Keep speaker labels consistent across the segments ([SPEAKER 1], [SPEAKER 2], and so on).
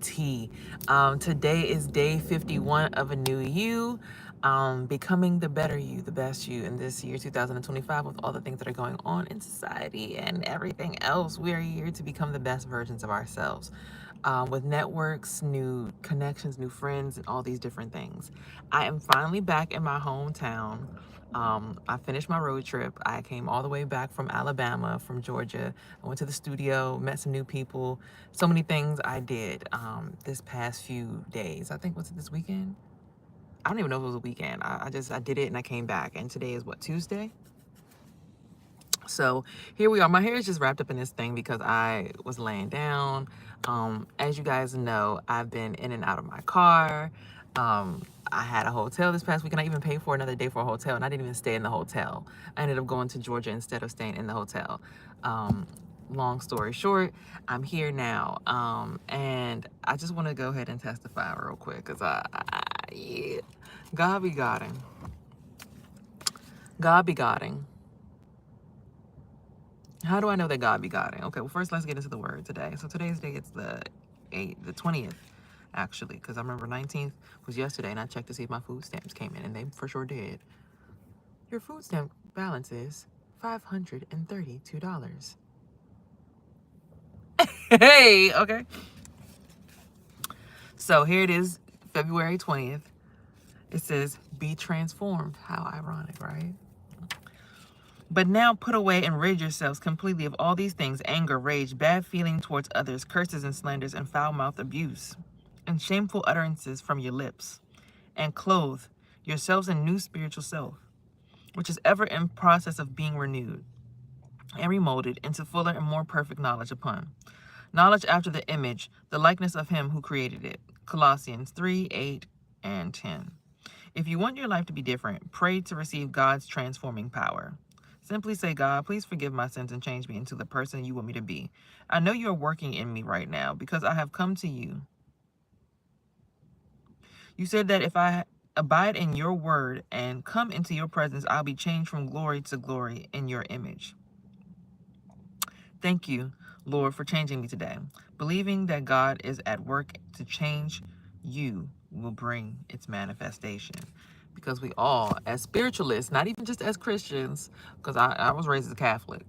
[SPEAKER 1] tea. Today is day 51 of a new you. Becoming the better you, the best you in this year 2025, with all the things that are going on in society and everything else. We are here to become the best versions of ourselves, with networks, new connections, new friends, and all these different things. I am finally back in my hometown. I finished my road trip. I came all the way back from Alabama, from Georgia. I went to the studio, met some new people. So many things I did this past few days. I think, was it this weekend? I don't even know if it was a weekend. I did it and I came back. And today is what, Tuesday? So here we are. My hair is just wrapped up in this thing because I was laying down. As you guys know, I've been in and out of my car. I had a hotel this past week, and I even paid for another day for a hotel, and I didn't even stay in the hotel. I ended up going to Georgia instead of staying in the hotel. Long story short, I'm here now, and I just want to go ahead and testify real quick, because yeah, God be Godding. God be Godding. How do I know that God be Godding? Okay, well, first let's get into the word today. So today's day, it's the 20th, actually, because I remember 19th was yesterday, and I checked to see if my food stamps came in, and they for sure did. Your food stamp balance is $532. Hey, okay. So here it is, February 20th. It says, be transformed. How ironic, right? But now put away and rid yourselves completely of all these things: anger, rage, bad feeling towards others, curses and slanders, and foul-mouthed abuse, and shameful utterances from your lips. And clothe yourselves in new spiritual self, which is ever in process of being renewed and remolded into fuller and more perfect knowledge after the image, the likeness of him who created it. Colossians 3:8 and 10. If you want your life to be different, pray to receive God's transforming power. Simply say, God, please forgive my sins and change me into the person you want me to be. I know you are working in me right now because I have come to you. You said that if I abide in your word and come into your presence, I'll be changed from glory to glory in your image. Thank you, Lord, for changing me today. Believing that God is at work to change you will bring its manifestation. Because we all, as spiritualists, not even just as Christians, because I was raised as a Catholic,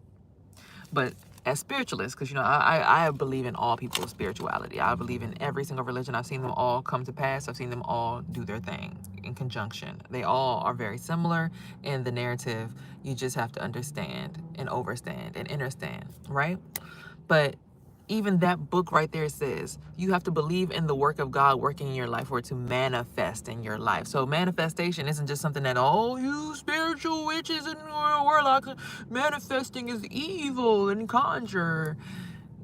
[SPEAKER 1] but as spiritualists, because, I believe in all people's spirituality. I believe in every single religion. I've seen them all come to pass. I've seen them all do their thing in conjunction. They all are very similar in the narrative. You just have to understand and overstand and understand, right? But even that book right there says you have to believe in the work of God working in your life for it to manifest in your life. So manifestation isn't just something that, oh, you spiritual witches and warlocks, manifesting is evil and conjure.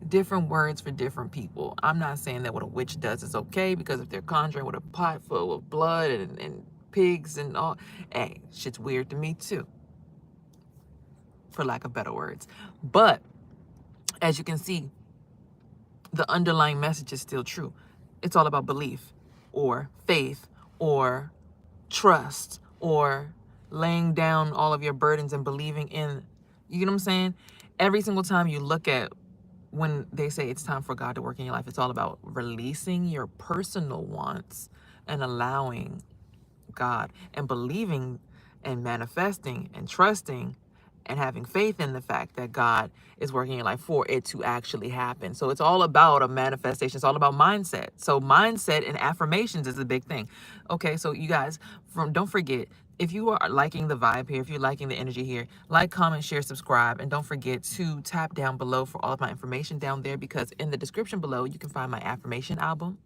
[SPEAKER 1] Different words for different people. I'm not saying that what a witch does is okay, because if they're conjuring with a pot full of blood and pigs and all, hey, shit's weird to me too, for lack of better words. But as you can see, the underlying message is still true. It's all about belief or faith or trust or laying down all of your burdens and believing in, you know what I'm saying? Every single time you look at when they say it's time for God to work in your life, it's all about releasing your personal wants and allowing God and believing and manifesting and trusting and having faith in the fact that God is working in your life for it to actually happen. So it's all about a manifestation. It's all about mindset. So mindset and affirmations is a big thing. Okay, so you guys, don't forget, if you are liking the vibe here, if you're liking the energy here, like, comment, share, subscribe, and don't forget to tap down below for all of my information down there, because in the description below, you can find my affirmation album.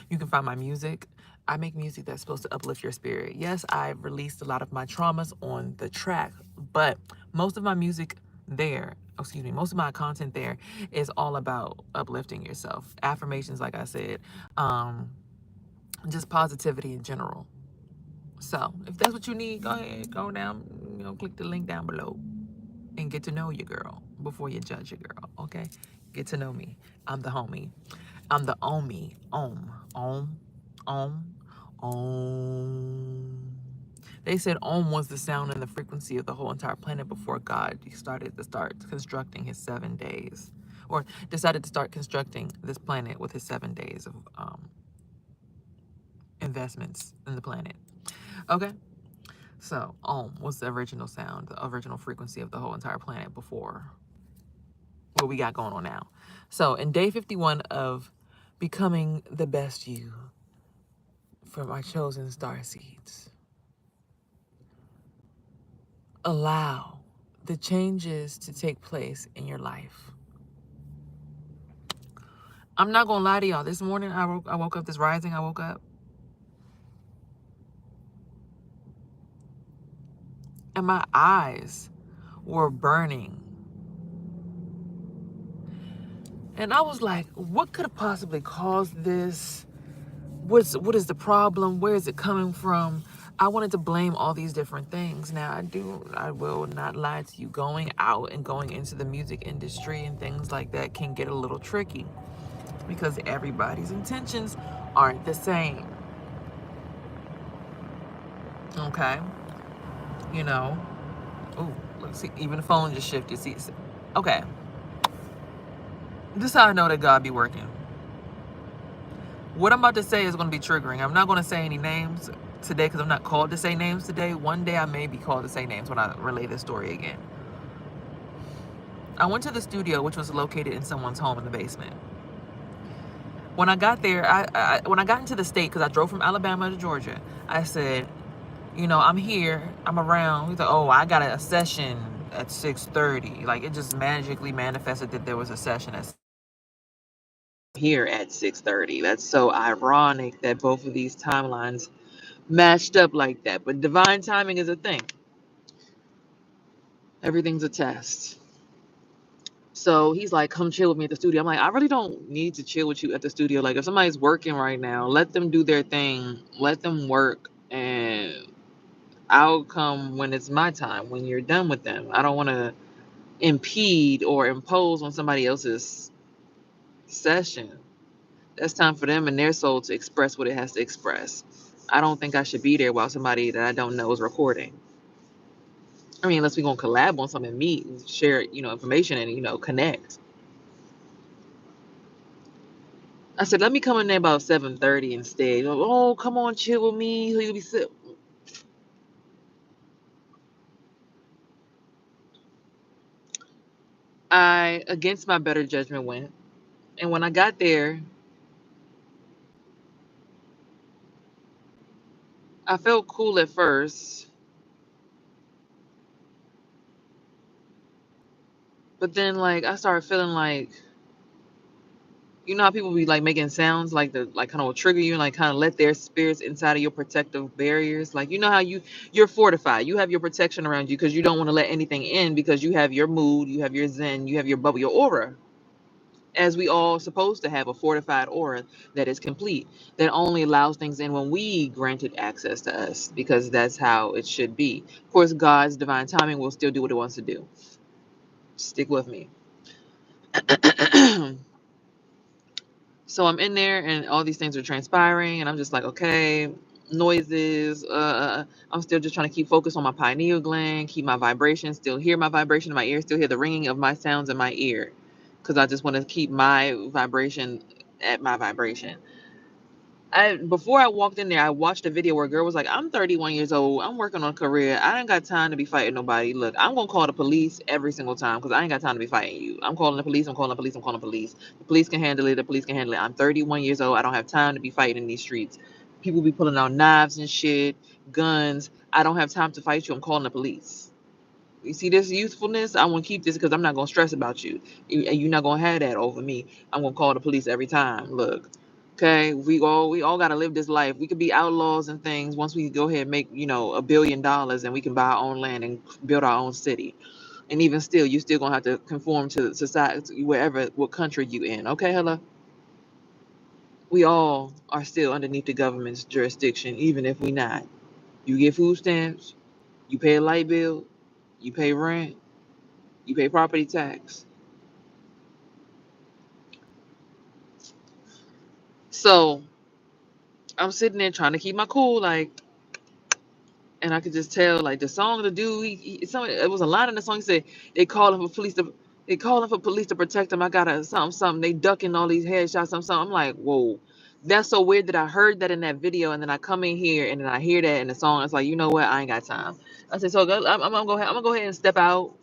[SPEAKER 1] You can find my music. I make music that's supposed to uplift your spirit. Yes, I've released a lot of my traumas on the track, but most of my music there, most of my content there is all about uplifting yourself. Affirmations, like I said, just positivity in general. So if that's what you need, go ahead, go down, click the link down below and get to know your girl before you judge your girl, okay? Get to know me. I'm the homie. I'm the Omi. Om. They said Om was the sound and the frequency of the whole entire planet before God started constructing his 7 days. or decided to start constructing this planet with his 7 days of investments in the planet. Okay, so Om was the original sound, the original frequency of the whole entire planet before what we got going on now. So in day 51 of becoming the best you from our chosen star seeds, allow the changes to take place in your life. I'm not gonna lie to y'all. This morning I woke up, this rising, I woke up, and my eyes were burning. And I was like, what could have possibly caused this? What is the problem? Where is it coming from? I wanted to blame all these different things. Now I will not lie to you. Going out and going into the music industry and things like that can get a little tricky because everybody's intentions aren't the same. Okay? You know. Ooh, let's see. Even the phone just shifted. See, okay. This is how I know that God be working. What I'm about to say is going to be triggering. I'm not going to say any names today because I'm not called to say names today. One day I may be called to say names when I relay this story again. I went to the studio, which was located in someone's home in the basement. When I got there, when I got into the state, because I drove from Alabama to Georgia, I said, I'm here, I'm around. He's like, oh, I got a session at 6:30. Like, it just magically manifested that there was a session at here at 6:30. That's so ironic that both of these timelines matched up like that. But divine timing is a thing. Everything's a test. So he's like, come chill with me at the studio. I'm like, I really don't need to chill with you at the studio. Like, if somebody's working right now, let them do their thing. Let them work. And I'll come when it's my time, when you're done with them. I don't want to impede or impose on somebody else's session. That's time for them and their soul to express what it has to express. I don't think I should be there while somebody that I don't know is recording. I mean, unless we're going to collab on something, meet, and share, information and, connect. I said, let me come in there about 7:30 instead. Oh, come on, chill with me. You'll be sick. I, against my better judgment, went. And when I got there, I felt cool at first. But then, like, I started feeling like, how people be like making sounds like the like kind of will trigger you and like kind of let their spirits inside of your protective barriers. Like how you're fortified. You have your protection around you because you don't want to let anything in because you have your mood, you have your zen, you have your bubble, your aura. As we all supposed to have a fortified aura that is complete, that only allows things in when we granted access to us because that's how it should be. Of course, God's divine timing will still do what it wants to do. Stick with me. So I'm in there and all these things are transpiring and I'm just like, okay, noises. I'm still just trying to keep focus on my pineal gland, keep my vibration, still hear my vibration in my ear, still hear the ringing of my sounds in my ear. Because I just want to keep my vibration at my vibration. Before I walked in there, I watched a video where a girl was like, I'm 31 years old. I'm working on a career. I ain't got time to be fighting nobody. Look, I'm going to call the police every single time because I ain't got time to be fighting you. I'm calling the police. I'm calling the police. I'm calling the police. The police can handle it. The police can handle it. I'm 31 years old. I don't have time to be fighting in these streets. People be pulling out knives and shit, guns. I don't have time to fight you. I'm calling the police. You see this youthfulness? I want to keep this because I'm not going to stress about you. You're not going to have that over me. I'm going to call the police every time. Look. Okay, we all got to live this life. We could be outlaws and things once we go ahead and make $1 billion and we can buy our own land and build our own city. And even still, you still gonna have to conform to society what country you in. Okay, hello. We all are still underneath the government's jurisdiction, even if we not. You get food stamps, you pay a light bill, you pay rent, you pay property tax. So I'm sitting there trying to keep my cool, like. And I could just tell, like the song, the dude, it was a line in the song. He said they called him for police. They calling for police to protect them. I got a something. They ducking all these headshots. Something. I'm like, whoa. That's so weird that I heard that in that video, and then I come in here and then I hear that in the song. It's like, you know what? I ain't got time. I said, so I'm gonna go ahead and step out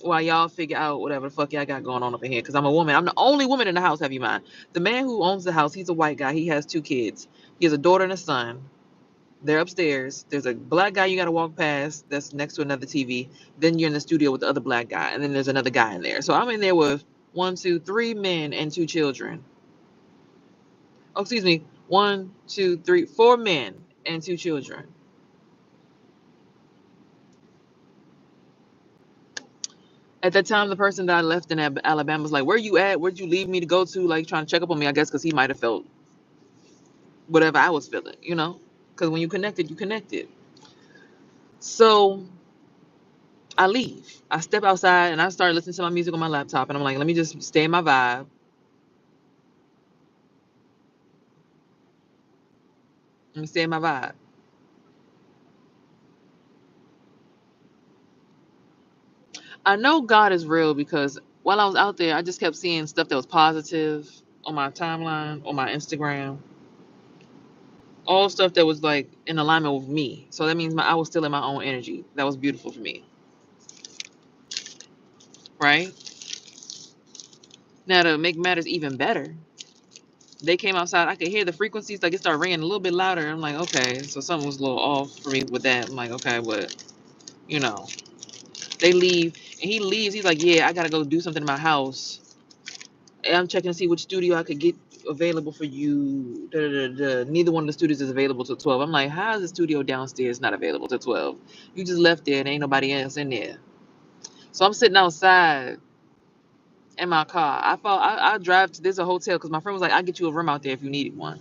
[SPEAKER 1] while y'all figure out whatever the fuck y'all got going on up in here. Cause I'm a woman. I'm the only woman in the house. Have you mind? The man who owns the house, he's a white guy. He has 2 kids. He has a daughter and a son. They're upstairs. There's a black guy you got to walk past that's next to another TV. Then you're in the studio with the other black guy, and then there's another guy in there. So I'm in there with 1, 2, 3 men and 2 children. Oh, excuse me. 1, 2, 3, 4 men and 2 children. At that time, the person that I left in Alabama was like, "Where you at? Where'd you leave me to go to?" Like trying to check up on me, I guess, because he might have felt whatever I was feeling, you know? Because when you connected, you connected. So I leave. I step outside and I start listening to my music on my laptop, and I'm like, let me just stay in my vibe. Let me stay in my vibe. I know God is real because while I was out there, I just kept seeing stuff that was positive on my timeline, on my Instagram, all stuff that was like in alignment with me. So that means I was still in my own energy. That was beautiful for me, right? Now to make matters even better, they came outside. I could hear the frequencies like it started ringing a little bit louder. I'm like, okay, so something was a little off for me with that. I'm like, okay, but you know, they leave and he leaves. He's like, yeah, I gotta go do something in my house. And I'm checking to see which studio I could get available for you. Da, da, da, da. Neither one of the studios is available till 12. I'm like, how is the studio downstairs not available till 12? You just left there and ain't nobody else in there. So I'm sitting outside in my car. I drive to there's a hotel because my friend was like, I'll get you a room out there if you needed one.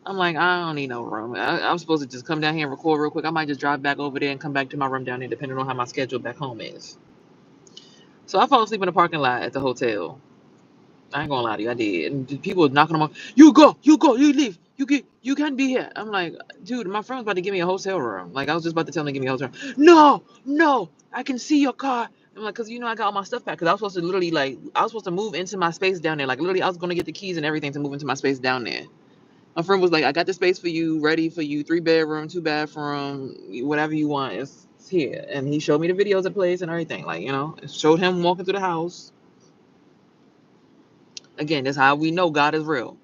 [SPEAKER 1] I'm like, I don't need no room. I'm supposed to just come down here and record real quick. I might just drive back over there and come back to my room down there, depending on how my schedule back home is. So I fall asleep in the parking lot at the hotel. I ain't gonna lie to you, I did. And people were knocking them off. You go, you leave. You can't be here. I'm like, dude, my friend was about to give me a hotel room. Like I was just about to tell him to give me a hotel room. No, I can see your car. I'm like, cause I got all my stuff back. Cause I was supposed to literally I was supposed to move into my space down there. Like literally, I was gonna get the keys and everything to move into my space down there. My friend was like, I got the space for you, ready for you, 3 bedroom, 2 bathroom, whatever you want. It's here. And he showed me the videos of the place and everything. Like, it showed him walking through the house. Again, that's how we know God is real.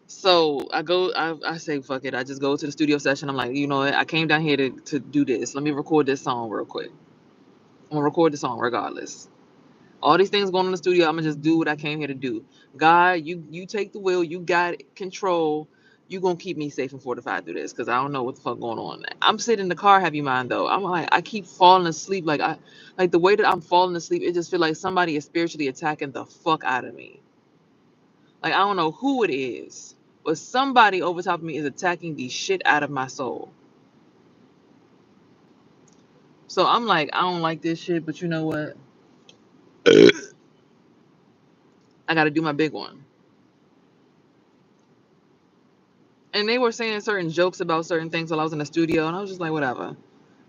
[SPEAKER 1] So I say, fuck it. I just go to the studio session. I'm like, you know what? I came down here to do this. Let me record this song real quick. I'm going to record the song regardless. All these things going on in the studio, I'm going to just do what I came here to do. God, you take the wheel. You got control. You going to keep me safe and fortified through this because I don't know what the fuck going on. I'm sitting in the car, have you mind, though. I'm like, I keep falling asleep. Like the way that I'm falling asleep, it just feel like somebody is spiritually attacking the fuck out of me. Like, I don't know who it is, but somebody over top of me is attacking the shit out of my soul. So I'm like, I don't like this shit, but you know what? I got to do my big one. And they were saying certain jokes about certain things while I was in the studio, and I was just like, whatever.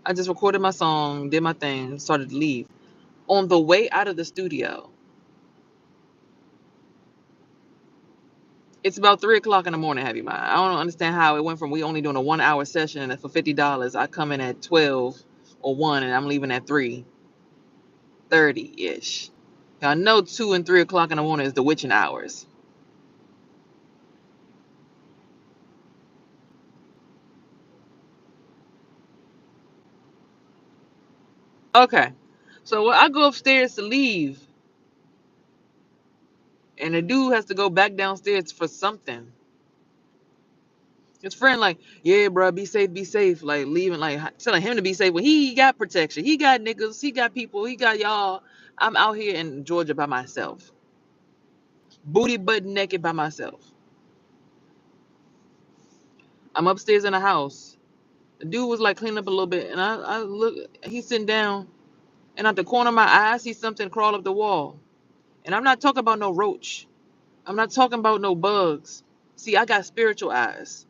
[SPEAKER 1] I just recorded my song, did my thing, started to leave. On the way out of the studio, it's about 3 o'clock in the morning, have you mind? I don't understand how it went from we only doing a 1 hour session and for $50. I come in at 12 or 1 and I'm leaving at 3:30 ish. I know 2 and 3 o'clock in the morning is the witching hours. Okay. So I go upstairs to leave, and the dude has to go back downstairs for something. His friend, like, yeah, bro, be safe, be safe. Like, leaving, like, telling him to be safe. Well, he got protection. He got niggas. He got people. He got y'all. I'm out here in Georgia by myself. Booty butt naked by myself. I'm upstairs in the house. The dude was, like, cleaning up a little bit, and I look, he's sitting down, and at the corner of my eye, I see something crawl up the wall. And I'm not talking about no roach. I'm not talking about no bugs. See, I got spiritual eyes.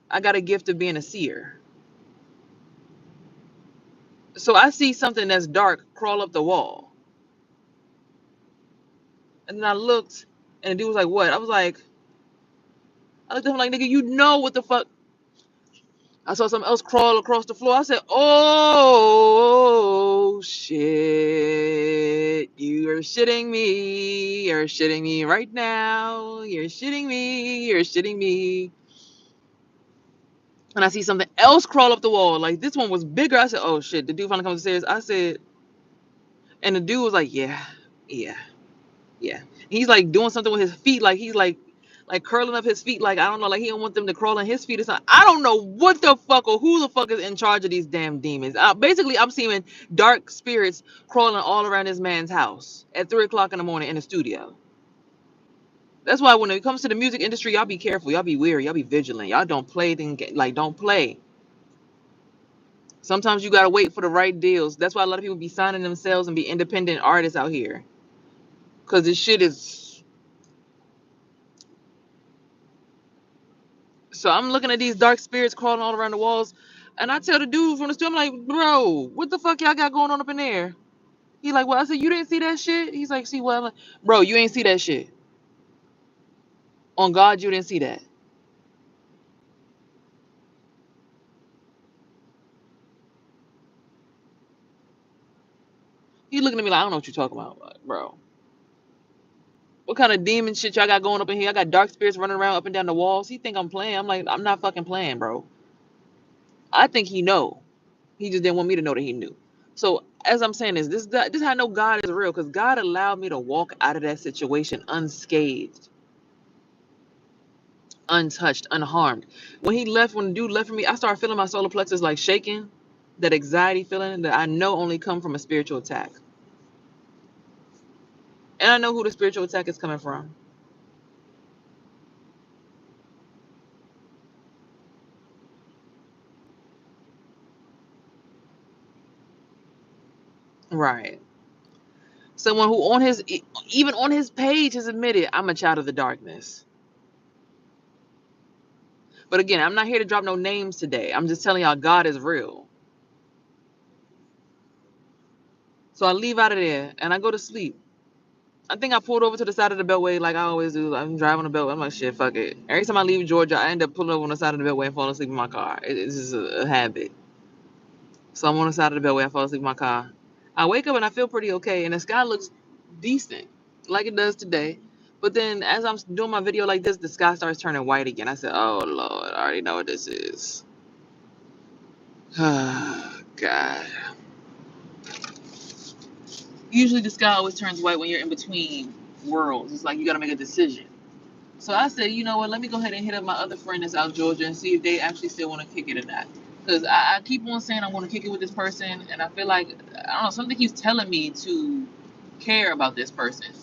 [SPEAKER 1] I got a gift of being a seer. So I see something that's dark crawl up the wall. And then I looked, and the dude was like, what? I looked at him like, nigga, you know what the fuck? I saw something else crawl across the floor. I said, oh, shit. You're shitting me. You're shitting me right now. You're shitting me. You're shitting me. And I see something else crawl up the wall. Like, this one was bigger. I said, oh, shit. The dude finally comes upstairs. I said, and the dude was like, yeah, yeah. Yeah. He's like doing something with his feet, like he's like curling up his feet, like I don't know, like he don't want them to crawl on his feet or something. I don't know what the fuck or who the fuck is in charge of these damn demons. Basically, I'm seeing dark spirits crawling all around this man's house at 3 o'clock in the morning in the studio. That's why when it comes to the music industry, y'all be careful, y'all be wary, y'all be vigilant, y'all don't play, like don't play. Sometimes you gotta wait for the right deals. That's why a lot of people be signing themselves and be independent artists out here, cause this shit is. So I'm looking at these dark spirits crawling all around the walls, and I tell the dude from the store, I'm like, bro, what the fuck y'all got going on up in there? He like, well, I said, you didn't see that shit? He's like, see what? I'm like, bro, you ain't see that shit. On God, you didn't see that. He looking at me like, I don't know what you're talking about, like, bro. What kind of demon shit y'all got going up in here? I got dark spirits running around up and down the walls. He think I'm playing. I'm like, I'm not fucking playing, bro. I think he know. He just didn't want me to know that he knew. So as I'm saying this is how I know God is real, because God allowed me to walk out of that situation unscathed, untouched, unharmed. When the dude left from me, I started feeling my solar plexus like shaking, that anxiety feeling that I know only come from a spiritual attack. And I know who the spiritual attack is coming from. Right. Someone who even on his page has admitted, I'm a child of the darkness. But again, I'm not here to drop no names today. I'm just telling y'all God is real. So I leave out of there and I go to sleep. I think I pulled over to the side of the beltway like I always do. I'm driving the beltway. I'm like, shit, fuck it. Every time I leave Georgia, I end up pulling over on the side of the beltway and falling asleep in my car. It's just a habit. So I'm on the side of the beltway. I fall asleep in my car. I wake up and I feel pretty okay, and the sky looks decent, like it does today. But then as I'm doing my video like this, the sky starts turning white again. I said, oh, Lord, I already know what this is. God. Usually the sky always turns white when you're in between worlds. It's like you got to make a decision. So I said, you know what? Let me go ahead and hit up my other friend in South Georgia and see if they actually still want to kick it or not. Because I keep on saying I want to kick it with this person, and I feel like, I don't know, something keeps telling me to care about this person.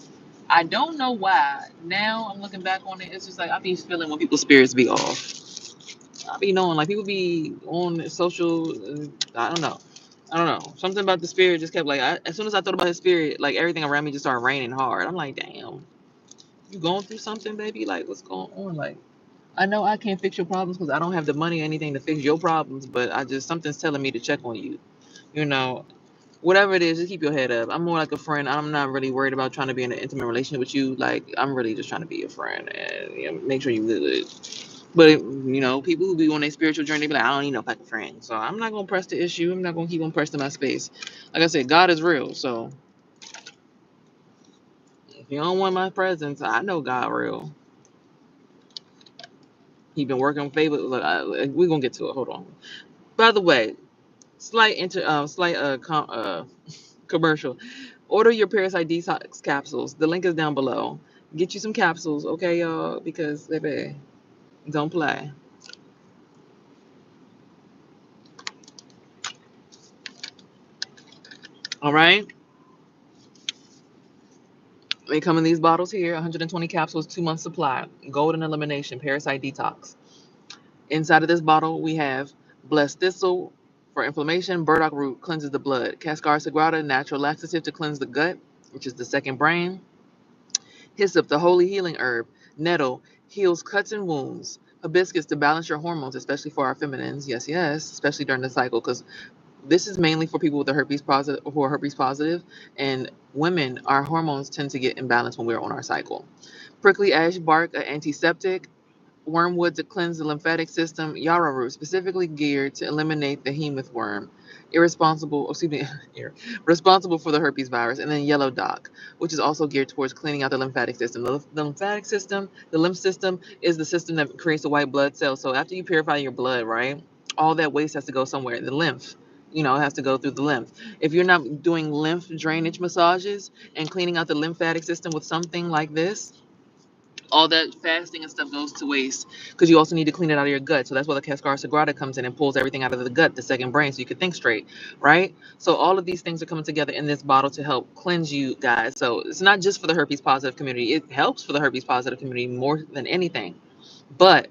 [SPEAKER 1] I don't know why. Now I'm looking back on it, it's just like I be feeling when people's spirits be off. I be knowing, like, people be on social, I don't know. I don't know. Something about the spirit just kept, like, as soon as I thought about his spirit, like, everything around me just started raining hard. I'm like, damn, you going through something, baby? Like, what's going on? Like, I know I can't fix your problems because I don't have the money or anything to fix your problems, but something's telling me to check on you. You know, whatever it is, just keep your head up. I'm more like a friend. I'm not really worried about trying to be in an intimate relationship with you. Like, I'm really just trying to be your friend and, you know, make sure you good. But, you know, people who be on their spiritual journey, they be like, I don't need no fucking friend. So I'm not going to press the issue. I'm not going to keep on pressing my space. Like I said, God is real. So if you don't want my presence, I know God real. He been working on favor. Look, we're going to get to it. Hold on. By the way, commercial. Order your parasite detox capsules. The link is down below. Get you some capsules, okay, y'all? Because baby, don't play. All right. They come in these bottles here. 120 capsules, 2 months supply. Golden elimination, parasite detox. Inside of this bottle, we have blessed thistle for inflammation. Burdock root cleanses the blood. Cascar sagrada, natural laxative to cleanse the gut, which is the second brain. Hyssop, the holy healing herb. Nettle heals cuts and wounds. Hibiscus to balance your hormones, especially for our feminines. Yes, yes, especially during the cycle, because This is mainly for people with the herpes positive who are herpes positive, and women, our hormones tend to get imbalanced when we're on our cycle. Prickly ash bark, an antiseptic. Wormwood to cleanse the lymphatic system. Yarrow root, specifically geared to eliminate the hemoth worm, responsible for the herpes virus. And then yellow dock, which is also geared towards cleaning out the lymphatic system. The lymphatic system, the lymph system, is the system that creates the white blood cells. So after you purify your blood, right, all that waste has to go somewhere. The lymph, it has to go through the lymph. If you're not doing lymph drainage massages and cleaning out the lymphatic system with something like this, all that fasting and stuff goes to waste, because you also need to clean it out of your gut. So that's why the Cascara Sagrada comes in and pulls everything out of the gut, the second brain, so you can think straight, right? So all of these things are coming together in this bottle to help cleanse you guys. So it's not just for the herpes positive community. It helps for the herpes positive community more than anything, but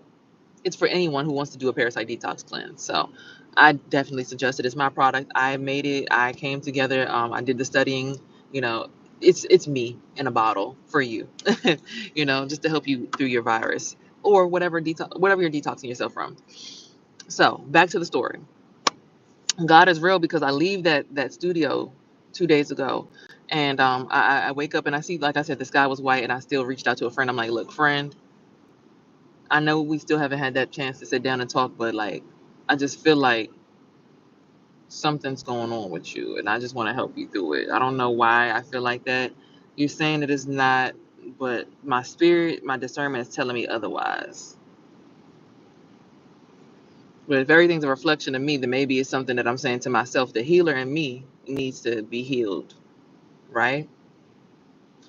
[SPEAKER 1] it's for anyone who wants to do a parasite detox cleanse. So I definitely suggest it. It's my product. I made it. I came together. I did the studying. You know, it's me in a bottle for you. Just to help you through your virus or whatever you're detoxing yourself from. So back to the story. God is real, because I leave that studio 2 days ago, and I wake up and I see, like I said, the sky was white, and I still reached out to a friend. I'm like, look, friend, I know we still haven't had that chance to sit down and talk, but like, I just feel like something's going on with you, and I just want to help you through it. I don't know why I feel like that. You're saying that it's not, but my spirit, my discernment is telling me otherwise. But if everything's a reflection of me, then maybe it's something that I'm saying to myself. The healer in me needs to be healed, right?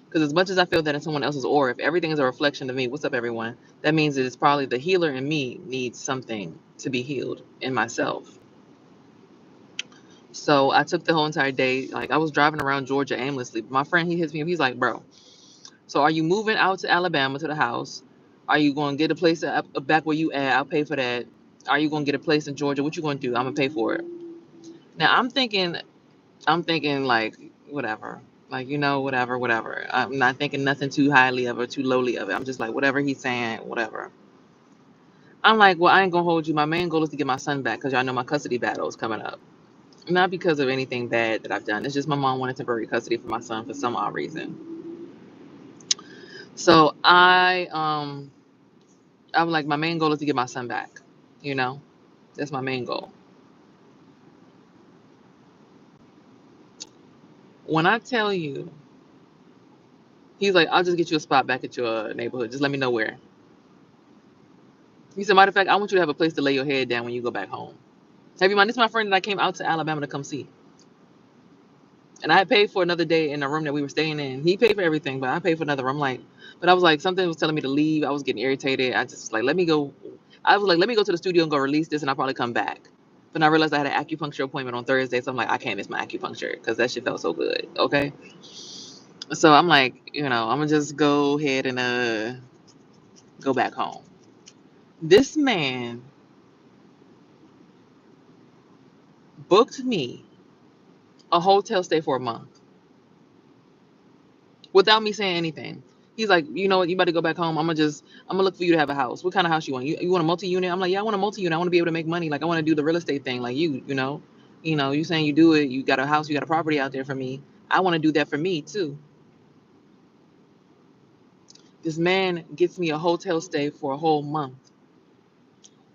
[SPEAKER 1] Because as much as I feel that in someone else's aura, if everything is a reflection of me, what's up, everyone? That means that it's probably the healer in me needs something to be healed in myself. So I took the whole entire day. Like, I was driving around Georgia aimlessly. My friend, he hits me up. He's like, bro, so are you moving out to Alabama to the house? Are you going to get a place back where you at? I'll pay for that. Are you going to get a place in Georgia? What you going to do? I'm going to pay for it. Now I'm thinking like, whatever. Like, whatever. I'm not thinking nothing too highly of it, too lowly of it. I'm just like, whatever he's saying, whatever. I'm like, well, I ain't going to hold you. My main goal is to get my son back, because y'all know my custody battle is coming up. Not because of anything bad that I've done. It's just my mom wanted temporary custody for my son for some odd reason. So I'm like, my main goal is to get my son back. That's my main goal. When I tell you, he's like, I'll just get you a spot back at your neighborhood. Just let me know where. He said, matter of fact, I want you to have a place to lay your head down when you go back home. Have you mind? This is my friend that I came out to Alabama to come see. And I had paid for another day in the room that we were staying in. He paid for everything, but I paid for another room. But I was like, something was telling me to leave. I was getting irritated. I just like, let me go. I was like, let me go to the studio and go release this, and I'll probably come back. But I realized I had an acupuncture appointment on Thursday, so I'm like, I can't miss my acupuncture, because that shit felt so good. Okay. So I'm like, I'm gonna just go ahead and go back home. This man booked me a hotel stay for a month without me saying anything. He's like, you know what, you about to go back home. I'm gonna look for you to have a house. What kind of house you want? You want a multi-unit? I'm like, yeah, I want a multi-unit. I want to be able to make money. Like, I want to do the real estate thing. Like, you saying you do it. You got a house. You got a property out there for me. I want to do that for me too. This man gets me a hotel stay for a whole month,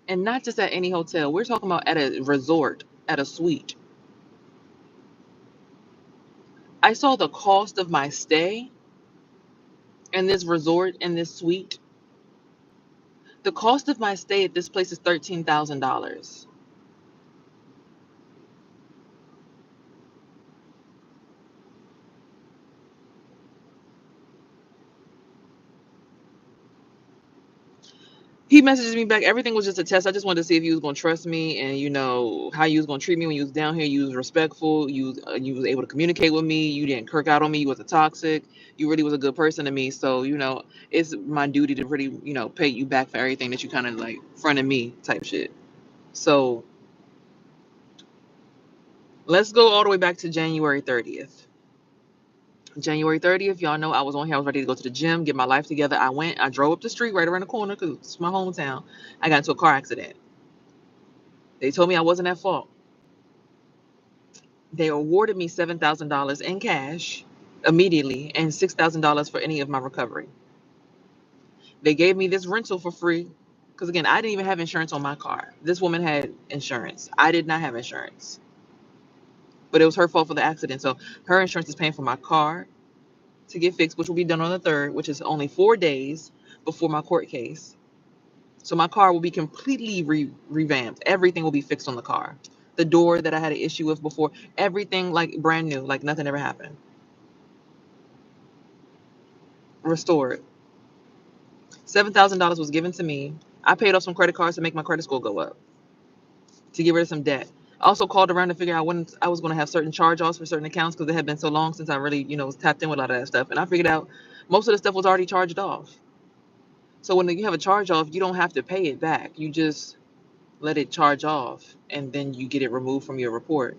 [SPEAKER 1] and not just at any hotel. We're talking about at a resort, at a suite. I saw the cost of my stay in this resort, in this suite. The cost of my stay at this place is $13,000. He messages me back. Everything was just a test. I just wanted to see if you was gonna trust me, and how you was gonna treat me when you was down here. You was respectful. You was able to communicate with me. You didn't kirk out on me. You wasn't toxic. You really was a good person to me. So it's my duty to really pay you back for everything that you kind of like fronted me type shit. So let's go all the way back to January 30th. January 30th, y'all know I was on here. I was ready to go to the gym, get my life together. I drove up the street right around the corner, because it's my hometown. I got into a car accident. They told me I wasn't at fault. They awarded me $7,000 in cash immediately and $6,000 for any of my recovery. They gave me this rental for free because, again, I didn't even have insurance on my car. This woman had insurance. I did not have insurance, but it was her fault for the accident. So her insurance is paying for my car to get fixed, which will be done on the 3rd, which is only 4 days before my court case. So my car will be completely revamped. Everything will be fixed on the car. The door that I had an issue with before, everything like brand new, like nothing ever happened. Restored. $7,000 was given to me. I paid off some credit cards to make my credit score go up, to get rid of some debt. I also called around to figure out when I was going to have certain charge-offs for certain accounts because it had been so long since I really, was tapped in with a lot of that stuff. And I figured out most of the stuff was already charged off. So when you have a charge-off, you don't have to pay it back. You just let it charge off, and then you get it removed from your report.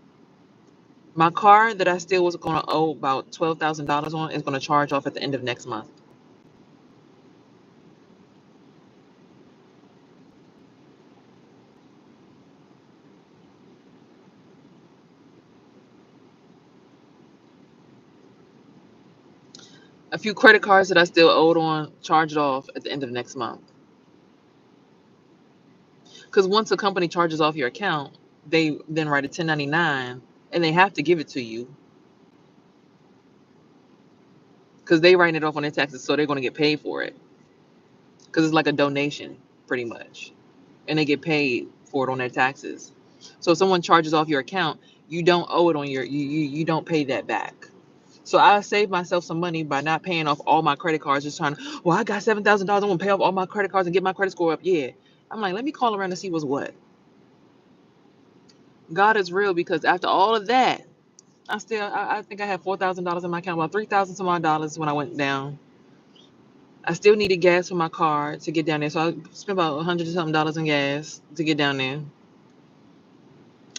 [SPEAKER 1] My car that I still was going to owe about $12,000 on is going to charge off at the end of next month. A few credit cards that I still owed on charged off at the end of next month. Because once a company charges off your account, they then write a 1099 and they have to give it to you because they write it off on their taxes, so they're going to get paid for it because it's like a donation pretty much, and they get paid for it on their taxes. So if someone charges off your account, you don't owe it on you don't pay that back. So I saved myself some money by not paying off all my credit cards, just trying to, well, I got $7,000, I'm gonna pay off all my credit cards and get my credit score up. Yeah. I'm like, let me call around to see what's what. God is real, because after all of that, I think I had $4,000 in my account, about 3,000 some odd dollars when I went down. I still needed gas for my car to get down there, so I spent about $100 and something in gas to get down there.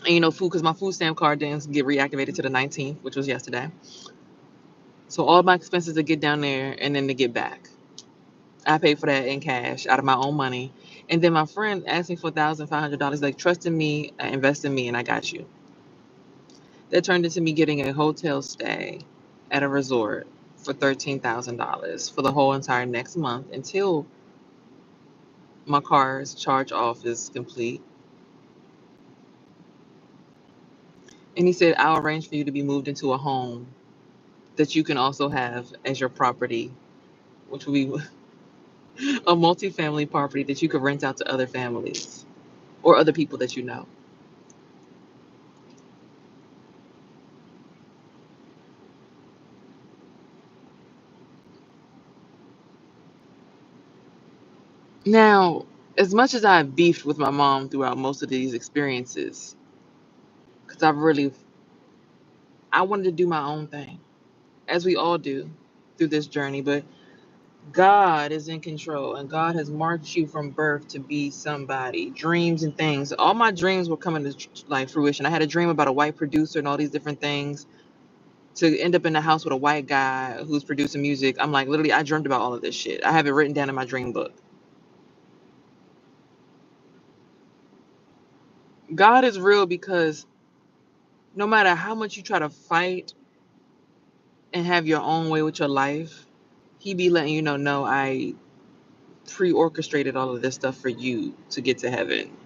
[SPEAKER 1] And food, because my food stamp card didn't get reactivated to the 19th, which was yesterday. So all my expenses to get down there and then to get back, I paid for that in cash out of my own money. And then my friend asked me for $1,500, like, trust in me, invest in me, and I got you. That turned into me getting a hotel stay at a resort for $13,000 for the whole entire next month until my car's charge off is complete. And he said, I'll arrange for you to be moved into a home that you can also have as your property, which will be a multi-family property that you could rent out to other families or other people that you know. Now, as much as I beefed with my mom throughout most of these experiences, because I wanted to do my own thing, as we all do through this journey, but God is in control, and God has marked you from birth to be somebody. Dreams and things. All my dreams were coming to like fruition. I had a dream about a white producer and all these different things, to end up in the house with a white guy who's producing music. I'm like, literally, I dreamt about all of this shit. I have it written down in my dream book. God is real, because no matter how much you try to fight and have your own way with your life, he be letting you know, no, I pre-orchestrated all of this stuff for you to get to heaven,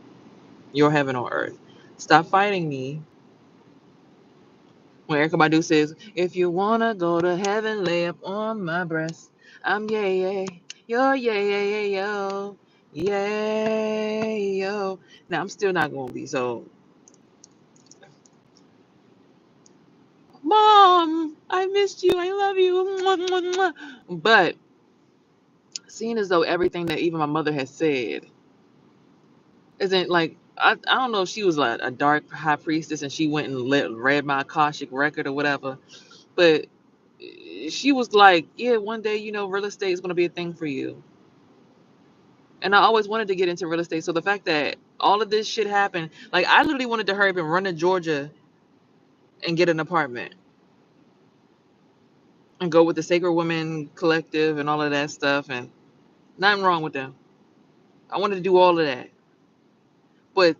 [SPEAKER 1] your heaven on earth. Stop fighting me. When Erykah Badu says, if you wanna go to heaven, lay up on my breast. I'm yay, yo, yay, yo, yay, yo. Now, I'm still not gonna be so, Mom, I missed you, I love you, mwah, mwah, mwah. But seeing as though everything that even my mother has said isn't like, I don't know if she was like a dark high priestess and she went and read my Akashic record or whatever, but she was like, yeah, one day, real estate is going to be a thing for you. And I always wanted to get into real estate. So the fact that all of this shit happened, like, I literally wanted to hurry up and run to Georgia and get an apartment and go with the Sacred Women Collective and all of that stuff. And nothing wrong with them. I wanted to do all of that. But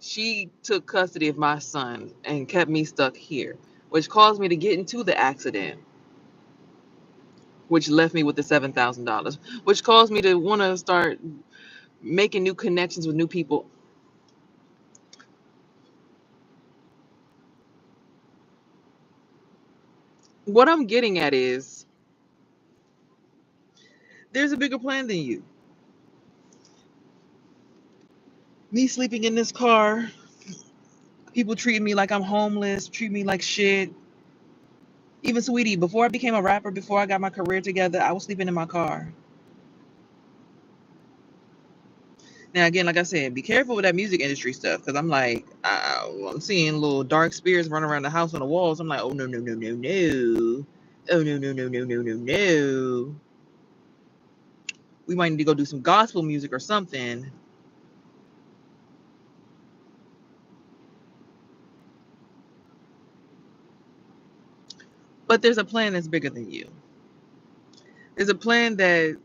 [SPEAKER 1] She took custody of my son and kept me stuck here, which caused me to get into the accident, which left me with the $7,000, which caused me to want to start making new connections with new people. What I'm getting at is there's a bigger plan than you. Me sleeping in this car, people treating me like I'm homeless, treat me like shit. Even Sweetie, before I became a rapper, before I got my career together, I was sleeping in my car. Now, again, like I said, be careful with that music industry stuff, because I'm like, I'm seeing little dark spirits running around the house on the walls. I'm like, oh, no, no, no, no, no. Oh, no, no, no, no, no, no, no. We might need to go do some gospel music or something. But there's a plan that's bigger than you. There's a plan that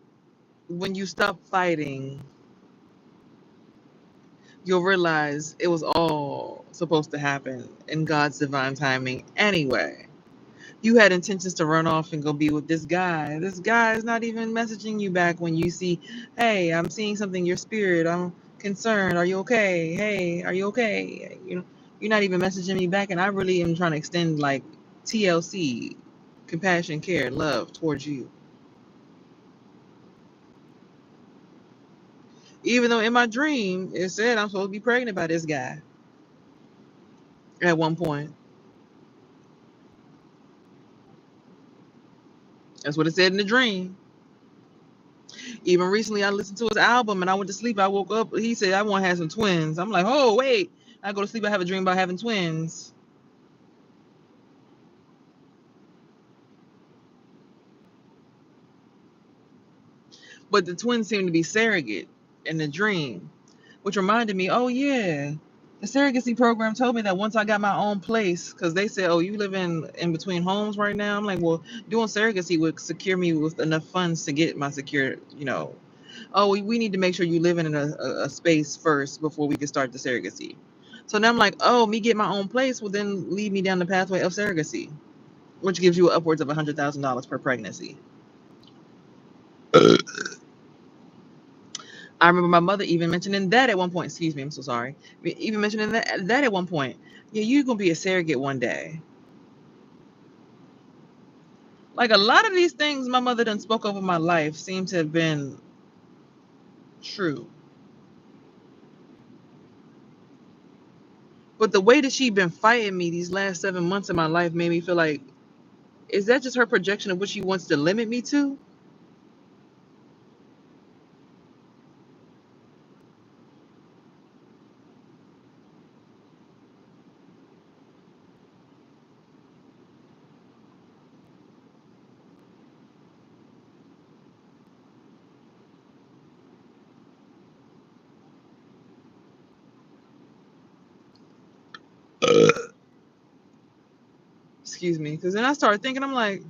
[SPEAKER 1] when you stop fighting, you'll realize it was all supposed to happen in God's divine timing anyway. You had intentions to run off and go be with this guy. This guy is not even messaging you back when you see, hey, I'm seeing something in your spirit. I'm concerned. Are you okay? Hey, are you okay? You know, you're not even messaging me back, and I really am trying to extend like TLC, compassion, care, love towards you. Even though in my dream it said I'm supposed to be pregnant by this guy at one point. That's what it said in the dream. Even recently, I listened to his album and I went to sleep. I woke up. He said, I want to have some twins. I'm like, oh, wait. I go to sleep. I have a dream about having twins. But the twins seem to be surrogate in the dream, which reminded me, oh, yeah. The surrogacy program told me that once I got my own place, because they said, oh, you live in between homes right now. I'm like, well, doing surrogacy would secure me with enough funds to get my secure, oh, we need to make sure you live in a space first before we can start the surrogacy. So now I'm like, oh, me get my own place will then lead me down the pathway of surrogacy, which gives you upwards of $100,000 per pregnancy. I remember my mother even mentioning that at one point. Excuse me, I'm so sorry. Even mentioning that at one point. Yeah, you're gonna be a surrogate one day. Like a lot of these things my mother done spoke over my life seem to have been true. But the way that she been fighting me these last 7 months of my life made me feel like, is that just her projection of what she wants to limit me to? Excuse me. Because then I started thinking, I'm like,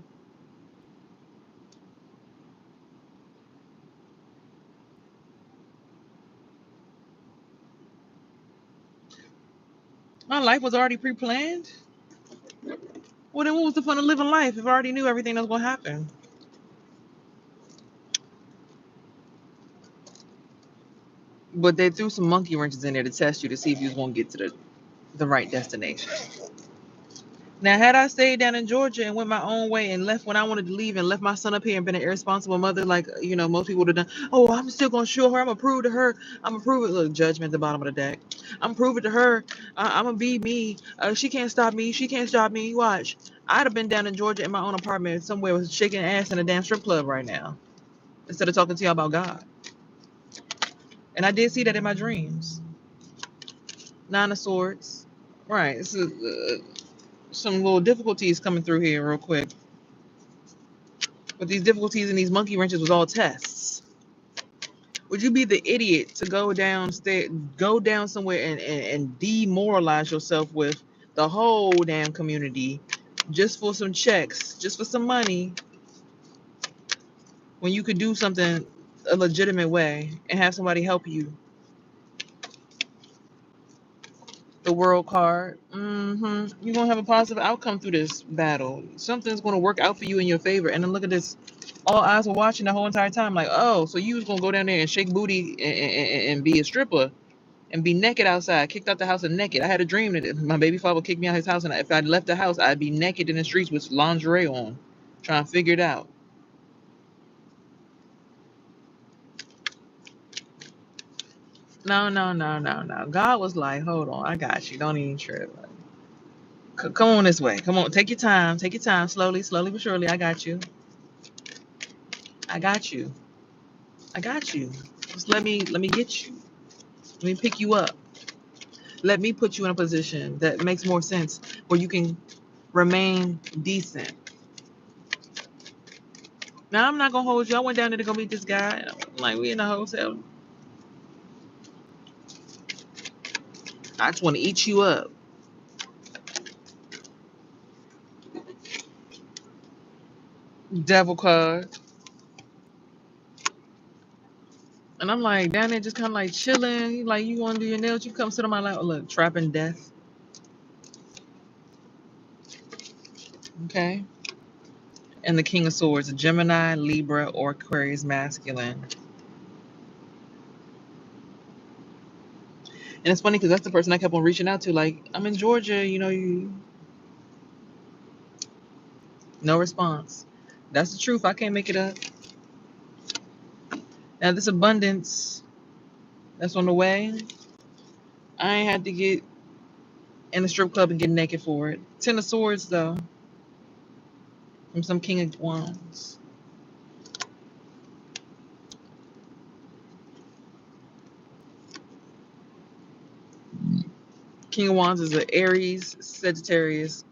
[SPEAKER 1] my life was already pre-planned. Well, then what was the fun of living life if I already knew everything that was going to happen? But they threw some monkey wrenches in there to test you to see if you was going to get to the right destination. Now, had I stayed down in Georgia and went my own way and left when I wanted to leave and left my son up here and been an irresponsible mother, like, most people would have done, oh, I'm still going to show her. I'm going to prove to her. I'm going to prove it. Look, judgment at the bottom of the deck. I'm going to prove it to her. I'm going to be me. She can't stop me. She can't stop me. Watch. I'd have been down in Georgia in my own apartment somewhere with shaking ass in a damn strip club right now instead of talking to y'all about God. And I did see that in my dreams. Nine of Swords. Right. So, some little difficulties coming through here real quick. But these difficulties and these monkey wrenches was all tests. Would you be the idiot to go down somewhere and demoralize yourself with the whole damn community just for some checks, just for some money, when you could do something a legitimate way and have somebody help you? The world card. You're gonna have a positive outcome through this battle. Something's gonna work out for you in your favor. And then look at this. All eyes were watching the whole entire time. Like, oh, so you was gonna go down there and shake booty and be a stripper and be naked outside, kicked out the house and naked. I had a dream that my baby father would kick me out of his house, and if I'd left the house, I'd be naked in the streets with lingerie on, trying to figure it out. No, no, no, no, no. God was like, hold on, I got you. Don't even trip. Come on this way. Come on, take your time. Take your time. Slowly, slowly but surely. I got you. I got you. I got you. Just let me get you. Let me pick you up. Let me put you in a position that makes more sense where you can remain decent. Now I'm not gonna hold you. I went down there to go meet this guy. Like, we in a hotel. I just want to eat you up. Devil card. And I'm like down there just kind of like chilling. He like, you want to do your nails? You come sit on my lap. Look, trapping death. Okay. And the King of Swords, Gemini, Libra, or Aquarius masculine. And it's funny because that's the person I kept on reaching out to. Like, I'm in Georgia, no response. That's the truth. I can't make it up. Now, this abundance that's on the way, I ain't had to get in a strip club and get naked for it. Ten of Swords, though, from some King of Wands. King of Wands is an Aries, Sagittarius,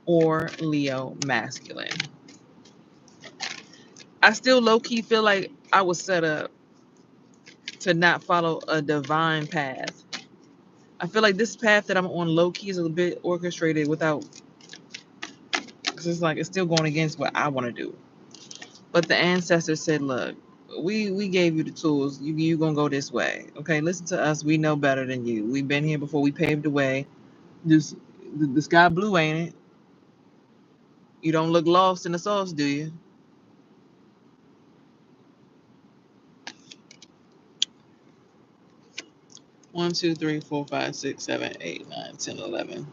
[SPEAKER 1] or Leo masculine. I still low-key feel like I was set up to not follow a divine path. I feel like this path that I'm on low-key is a little bit orchestrated without, because it's like it's still going against what I want to do. But the ancestors said, look, we gave you the tools. You gonna go this way. Okay, listen to us. We know better than you. We've been here before. We paved the way. Just the sky blue, ain't it? You don't look lost in the sauce, do you? One, two, three, four, five, six, seven, eight, 9, 10, 11.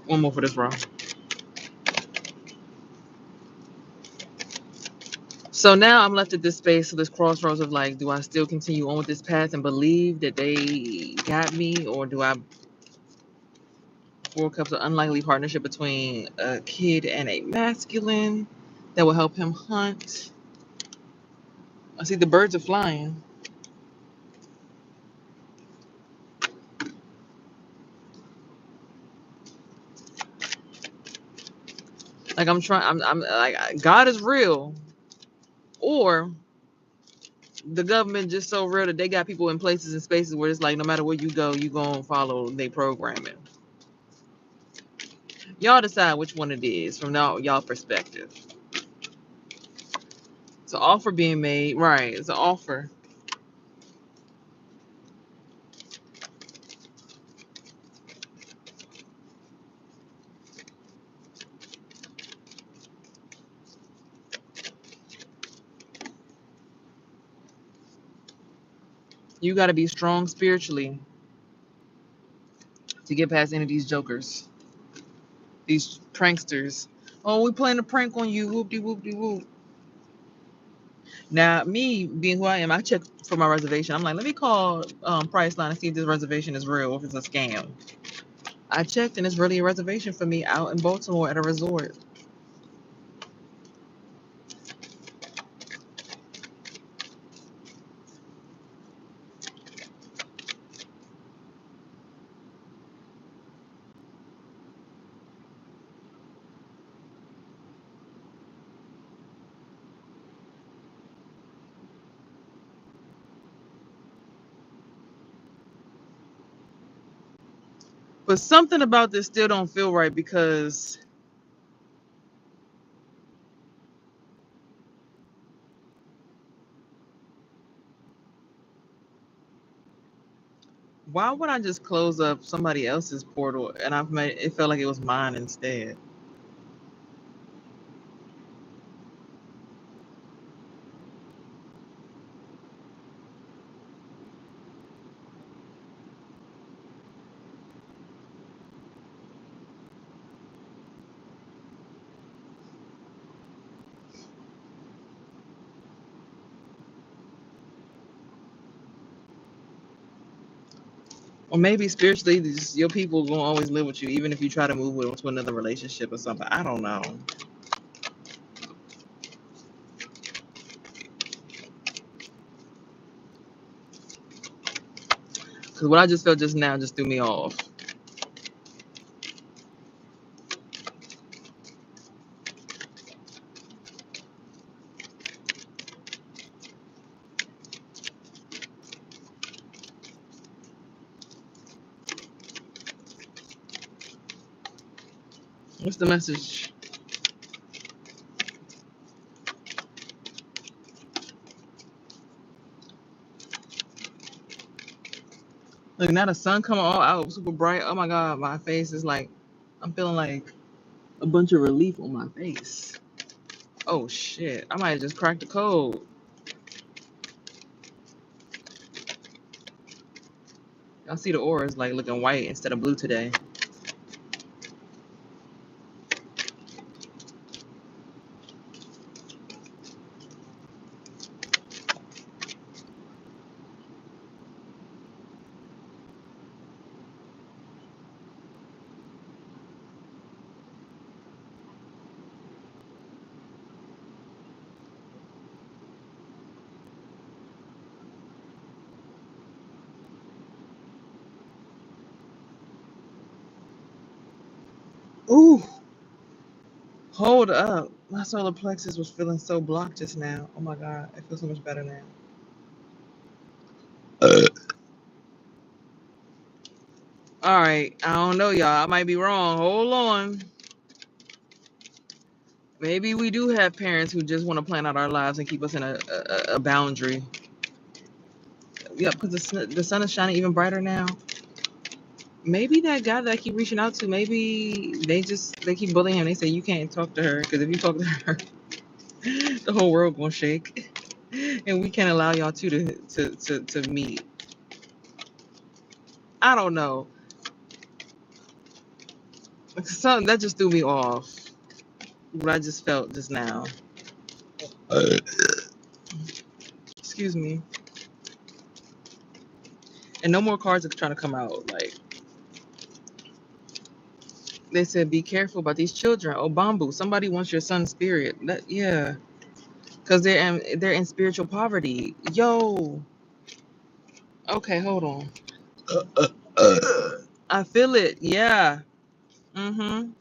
[SPEAKER 1] One more for this row. So now I'm left at this space, so this crossroads of like, do I still continue on with this path and believe that they got me, or do I? Four Cups, an unlikely partnership between a kid and a masculine that will help him hunt. I see the birds are flying. Like I'm like, God is real, or the government just so real that they got people in places and spaces where it's like no matter where you go, you gonna follow their programming. Y'all decide which one it is from y'all perspective. It's an offer being made, right? It's an offer. You got to be strong spiritually to get past any of these jokers, these pranksters. Oh, we playing a prank on you. Whoop de whoop de whoop. Now, me being who I am, I check for my reservation. I'm like, let me call Priceline and see if this reservation is real, or if it's a scam. I checked, and it's really a reservation for me out in Baltimore at a resort. But something about this still don't feel right because Why would I just close up somebody else's portal and it felt like it was mine instead? Or maybe spiritually, your people gonna always live with you, even if you try to move with them to another relationship or something. I don't know. Because what I just felt just now just threw me off. What's the message? Look, now the sun coming all out super bright. Oh my God, my face is like, I'm feeling like a bunch of relief on my face. Oh shit, I might have just cracked the code. I see the aura is like looking white instead of blue today. Ooh, hold up. My solar plexus was feeling so blocked just now. Oh my God, it feels so much better now. All right, I don't know, y'all. I might be wrong. Hold on. Maybe we do have parents who just want to plan out our lives and keep us in a boundary. Yeah, because the sun is shining even brighter now. Maybe that guy that I keep reaching out to, maybe they keep bullying him. They say you can't talk to her because if you talk to her, the whole world gonna shake, and we can't allow y'all to meet. I don't know. Something that just threw me off. What I just felt just now. Excuse me. And no more cards are trying to come out. Like they said, be careful about these children. Oh, bamboo! Somebody wants your son's spirit. Yeah, because they're in spiritual poverty. Yo. Okay, hold on. I feel it. Yeah. Mm-hmm.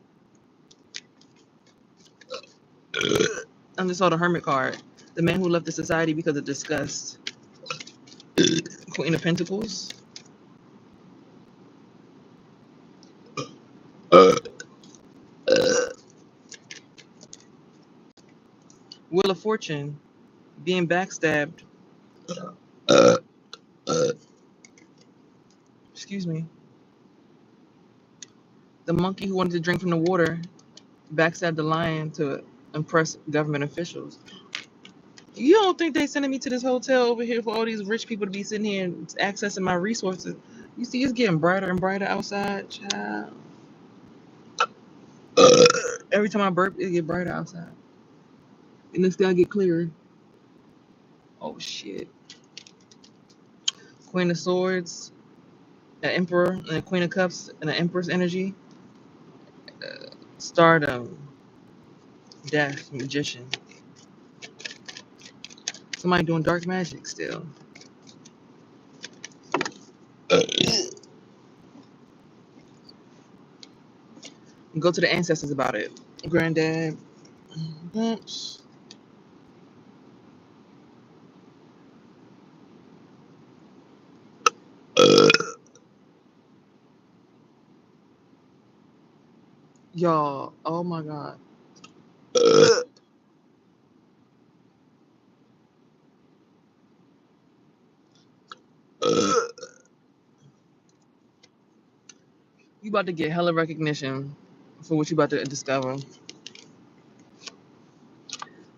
[SPEAKER 1] I just saw the Hermit card. The man who left the society because of disgust. Queen of Pentacles. Wheel of Fortune. Being backstabbed. Excuse me. The monkey who wanted to drink from the water backstabbed the lion to impress government officials. You don't think they sending me to this hotel over here for all these rich people to be sitting here and accessing my resources? You see, it's getting brighter and brighter outside, child. Every time I burp, it get brighter outside. And the sky get clearer. Oh shit. Queen of Swords, an Emperor, and a Queen of Cups, and an Empress energy. Stardom, Death, Magician. Somebody doing dark magic still. Go to the ancestors about it. Granddad. Y'all, oh my God. You about to get hella recognition for what you about to discover.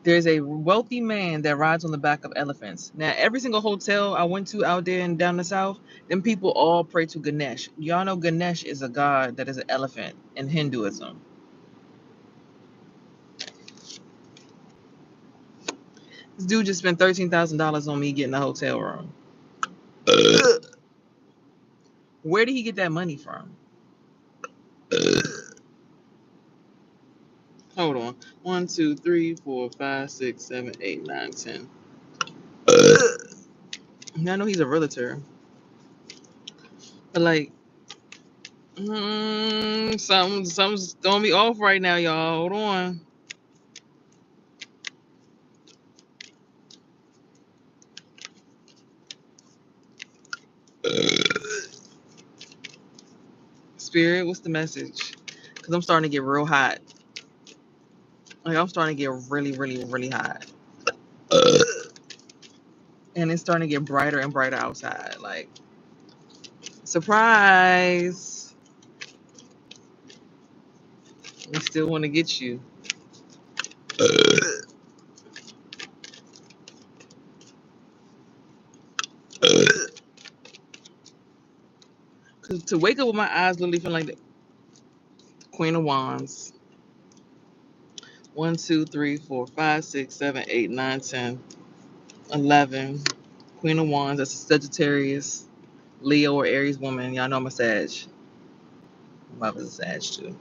[SPEAKER 1] There's a wealthy man that rides on the back of elephants. Now, every single hotel I went to out there and down the south, them people all pray to Ganesh. Y'all know Ganesh is a god that is an elephant in Hinduism. This dude just spent $13,000 on me getting a hotel room. Where did he get that money from? Hold on. 1, 2, 3, 4, 5, 6, 7, 8, 9, 10. I know he's a realtor. But like, something's throwing me off right now, y'all. Hold on. Spirit, what's the message? Because I'm starting to get real hot. Like, I'm starting to get really, really, really hot. And it's starting to get brighter and brighter outside. Like, surprise. We still want to get you. Because to wake up with my eyes literally feeling like the Queen of Wands. 1, 2, 3, 4, 5, 6, 7, 8, 9, 10, 11. Queen of Wands, that's a Sagittarius, Leo, or Aries woman. Y'all know I'm a Sag. My mother's a Sag too.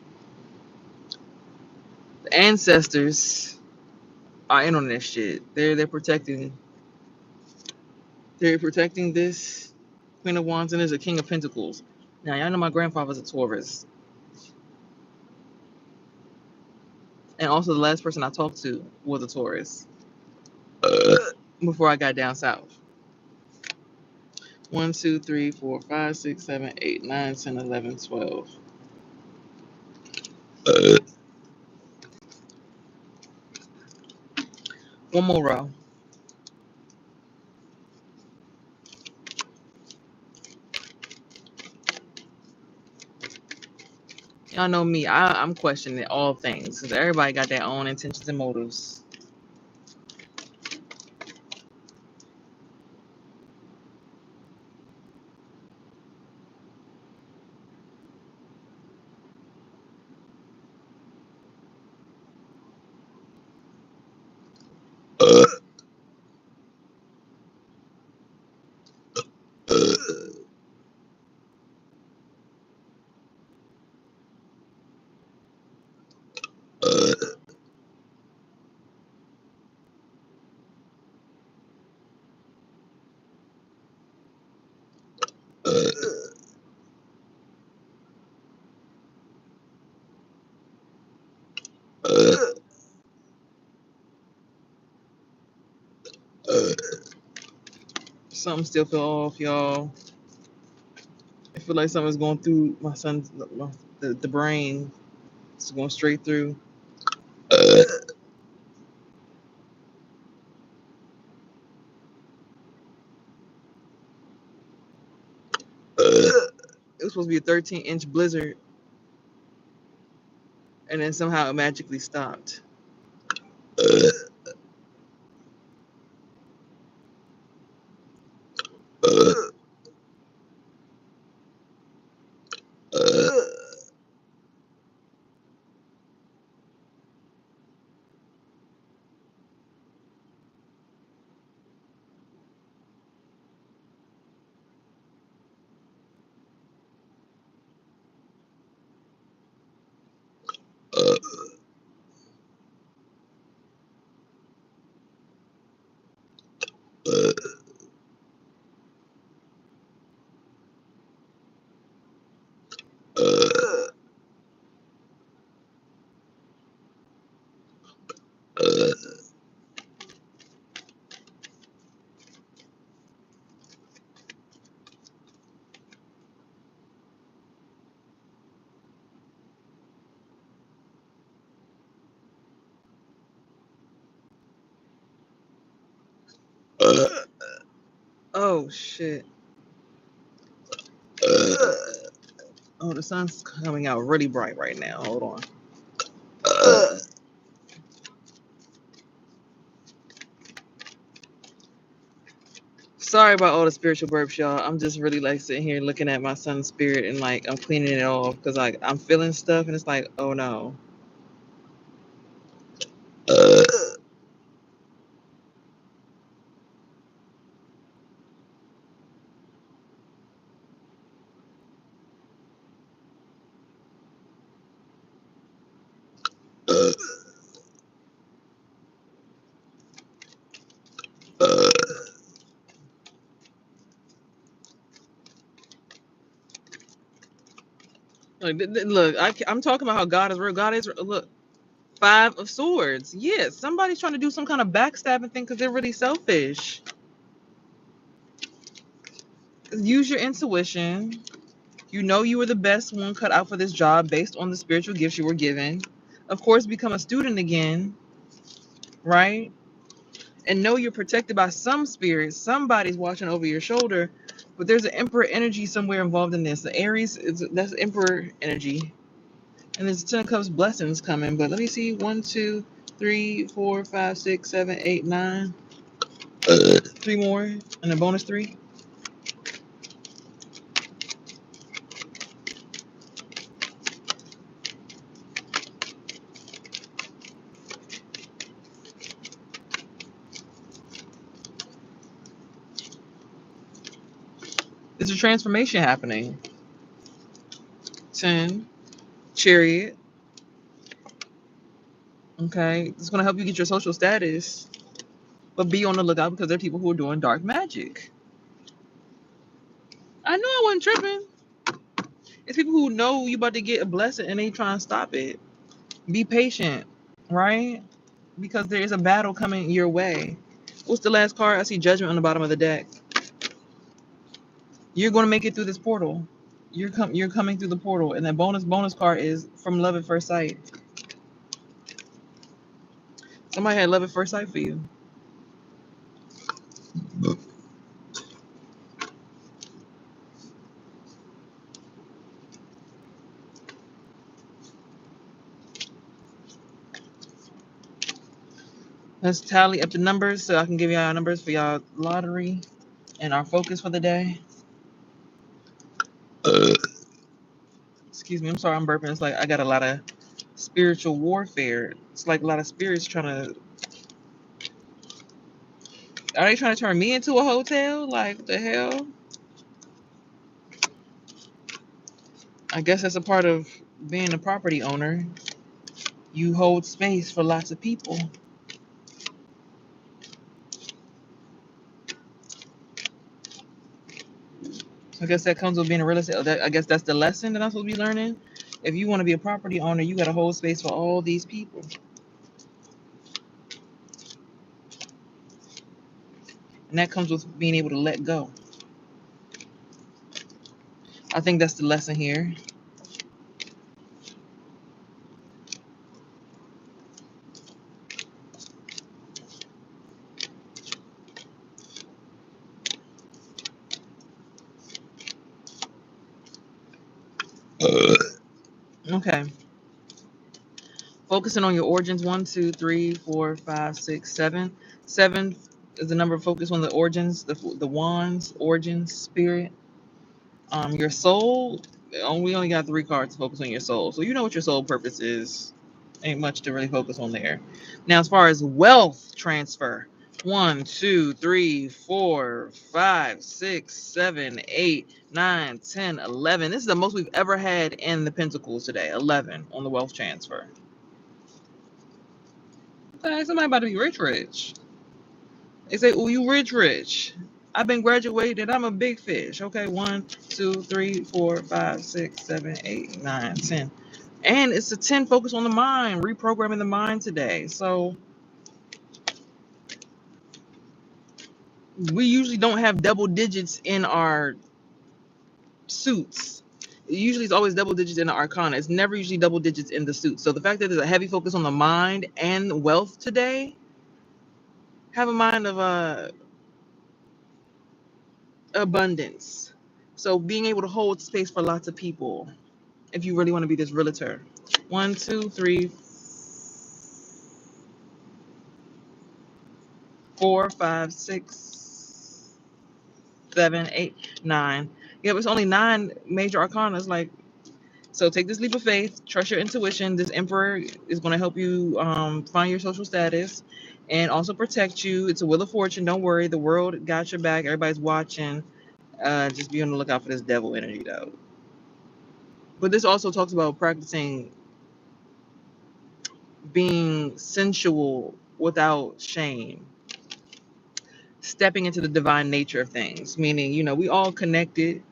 [SPEAKER 1] The ancestors are in on this shit. They're protecting this Queen of Wands, and there's a King of Pentacles. Now y'all know my grandfather's a Taurus. And also the last person I talked to was a Taurus. Before I got down south. 1, 2, 3, 4, 5, 6, 7, 8, 9, 10, 11, 12. One more row. Y'all know me. I'm questioning all things because everybody got their own intentions and motives. Something still feel off, y'all. I feel like something's going through my son's the brain. It's going straight through. It was supposed to be a 13-inch blizzard, and then somehow it magically stopped. Oh shit. Oh, the sun's coming out really bright right now. Hold on. Ugh. Sorry about all the spiritual burps, y'all. I'm just really like sitting here looking at my son's spirit and like I'm cleaning it off because like I'm feeling stuff and it's like, oh no. Ugh. Like, look, I'm talking about how God is real. God is look. 5 of Swords. Yes, somebody's trying to do some kind of backstabbing thing because they're really selfish. Use your intuition. You know you were the best one cut out for this job based on the spiritual gifts you were given. Of course, become a student again, right? And know you're protected by some spirits. Somebody's watching over your shoulder, but there's an emperor energy somewhere involved in this. The Aries, that's emperor energy. And there's 10 of Cups blessings coming. But let me see. 1, 2, 3, 4, 5, 6, 7, 8, 9. 3 more. And a bonus 3. There's a transformation happening. 10. Chariot. Okay. It's going to help you get your social status. But be on the lookout because there are people who are doing dark magic. I know I wasn't tripping. It's people who know you about to get a blessing and they try and stop it. Be patient, right? Because there is a battle coming your way. What's the last card? I see Judgment on the bottom of the deck. You're going to make it through this portal. You're coming through the portal, and that bonus card is from Love at First Sight. Somebody had love at first sight for you. Let's tally up the numbers so I can give y'all numbers for y'all lottery and our focus for the day. Excuse me, I'm sorry I'm burping. It's like I got a lot of spiritual warfare. It's like a lot of spirits trying to. Are they trying to turn me into a hotel? Like, what the hell? I guess that's a part of being a property owner. You hold space for lots of people. So I guess that comes with being a real estate. I guess that's the lesson that I'm supposed to be learning. If you want to be a property owner, you got to hold space for all these people. And that comes with being able to let go. I think that's the lesson here. Okay. Focusing on your origins. 1, 2, 3, 4, 5, 6, 7. 7 is the number of focus on the origins, the wands, origins, spirit. Your soul. We only got 3 cards to focus on your soul, so you know what your soul purpose is. Ain't much to really focus on there. Now, as far as wealth transfer, 1, 2, 3, 4, 5, 6, 7, 8, 9, 10, 11. This is the most we've ever had in the Pentacles today. 11 on the wealth transfer. Okay, somebody about to be rich. They say, "Oh, you rich. I've been graduated. I'm a big fish." Okay, 1, 2, 3, 4, 5, 6, 7, 8, 9, 10. And it's a 10 focus on the mind, reprogramming the mind today. So we usually don't have double digits in our suits. Usually it's always double digits in the arcana. It's never usually double digits in the suit. So the fact that there's a heavy focus on the mind and wealth today, have a mind of abundance. So being able to hold space for lots of people. if you really want to be this realtor. 1, 2, 3, 4, 5, 6, 7, 8, 9. Yeah, it's only 9 major arcana. It's like, so take this leap of faith, trust your intuition. This emperor is going to help you find your social status and also protect you. It's a wheel of fortune. Don't worry. The world got your back. Everybody's watching. Just be on the lookout for this devil energy, though. But this also talks about practicing being sensual without shame, stepping into the divine nature of things, meaning, we all connected.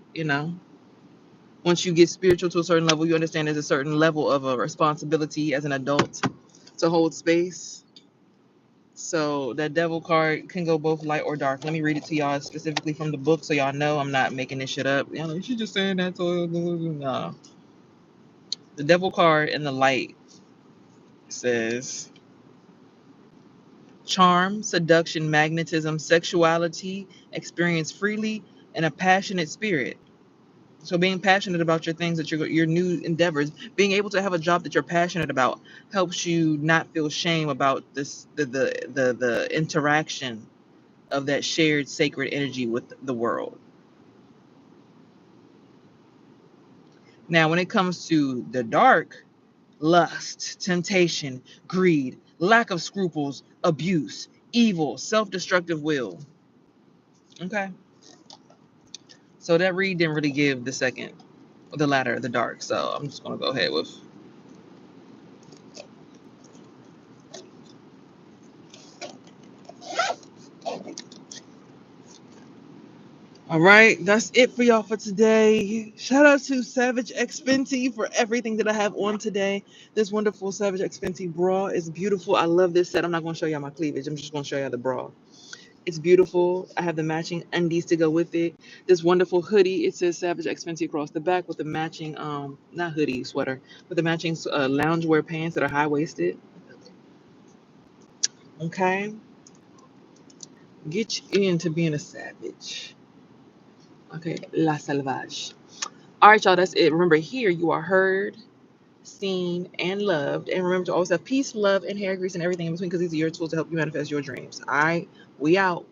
[SPEAKER 1] Once you get spiritual to a certain level, you understand there's a certain level of a responsibility as an adult to hold space. So that devil card can go both light or dark. Let me read it to y'all specifically from the book so y'all know I'm not making this shit up. She's just saying that. No. The devil card in the light says charm, seduction, magnetism, sexuality, experience freely, and a passionate spirit. So being passionate about your things, that your new endeavors, being able to have a job that you're passionate about, helps you not feel shame about this the interaction of that shared sacred energy with the world. Now, when it comes to the dark, lust, temptation, greed, lack of scruples, abuse, evil, self-destructive will. Okay. So that read didn't really give the latter, the dark. So I'm just gonna go ahead with. All right, that's it for y'all for today. Shout out to Savage X Fenty for everything that I have on today. This wonderful Savage X Fenty bra is beautiful. I love this set. I'm not gonna show y'all my cleavage. I'm just gonna show y'all the bra. It's beautiful. I have the matching undies to go with it. This wonderful hoodie. It says Savage X Fenty across the back with the matching not hoodie, sweater, with the matching loungewear pants that are high waisted. Okay, get you into being a savage. Okay, la salvage. All right, y'all. That's it. Remember, here you are heard, seen, and loved. And remember to always have peace, love, and hair grease and everything in between, because these are your tools to help you manifest your dreams. All right, we out.